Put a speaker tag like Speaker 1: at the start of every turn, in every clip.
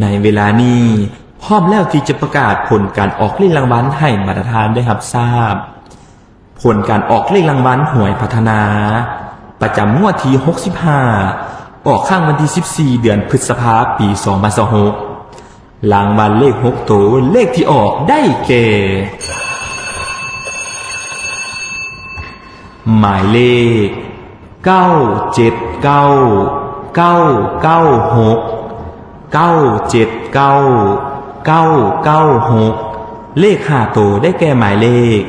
Speaker 1: ในเวลานี้พร้อมแล้วที่จะประกาศผลการออกเลขรางวัลให้บรรดาทานได้รับทราบผลการออกเลขรางวัลหวยพัฒนาประจำงวดที่65ออกข้างวันที่14เดือนพฤษภาคมปี2026รางวัลเลข6ตัวเลขที่ออกได้แก่หมายเลข979 996 979 996เลข5ตัวได้แก่หมายเลข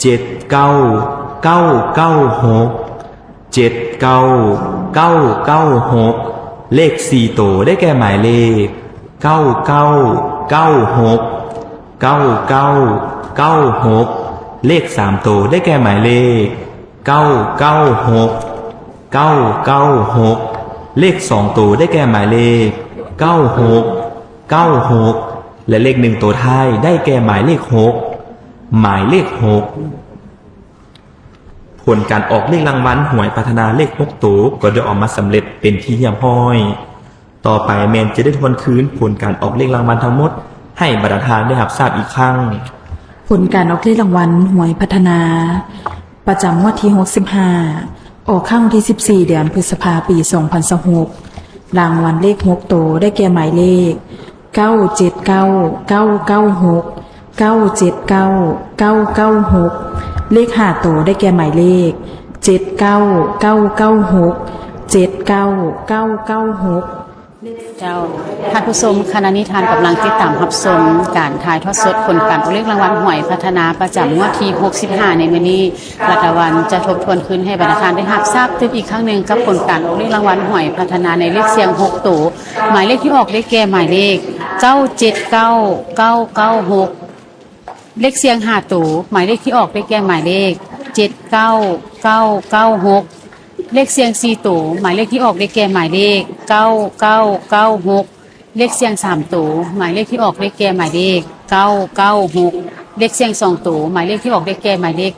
Speaker 1: 79996 79996เลข4ตัวได้แก่หมายเลข9996 9996เลข3ตัวได้แก่หมายเลข996 996เลข2ตัวได้แก่หมายเลข96 96และเลข1ตัวท้ายได้แก่หมายเลข6หมายเลข6ผลการออกเลขรางวัลหวยพัฒนาเลข6ตัวก็ได้ออกมาสำเร็จเป็นที่เรียบร้อยต่อไปแมนจะได้ทวนคืนผลการออกเลขรางวัลทั้งหมดให้บรรดาทานได้รับทราบอีกครั้ง
Speaker 2: ผลการออกเลขรางวัลหวยพัฒนาประจำงวดที่65ออกข้างวันที่14เดือนพฤษภาคมปี2026รางวัลเลข6ตัวได้แก่หมายเลข979 996 979 996เลข5ตัวได้แก่หมายเลข79996 79996
Speaker 3: เจ้าท่านผู้ชมคณะนิทานกำลังติดตามรับชมการถ่ายทอดสดผลการออกเลขรางวัลหวยพัฒนาประจำงวดที่65ในมื้อนี้รัฐบาลจะทบทวนคืนให้บรรดาทานได้รับทราบตึกอีกครั้งหนึ่งกับผลการออกเลขรางวัลหวยพัฒนาในเลขเสียง6ตัวหมายเลขที่ออกได้แก่หมายเลข979 996เลขเสียง5ตัวหมายเลขที่ออกได้แก่หมายเลข79996เลขเสียง4ตัวหมายเลขที่ออกได้แก่หมายเลข9996เลขเสียง3ตัวหมายเลขที่ออกได้แก่หมายเลข996เลขเสียง2ตัวหมายเลขที่ออกได้แก่หมายเลข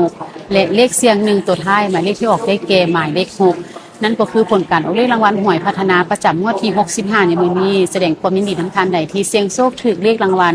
Speaker 3: 96และเลขเสียง1ตัวท้ายหมายเลขที่ออกได้แก่หมายเลข6นั่นก็คือผลการออกเลขรางวัลหวยพัฒนาประจำงวดที่65ในมื้อนี้แสดงความยินดีทั้งท่านใดที่เสี่ยงโชคถูกเลขรางวัล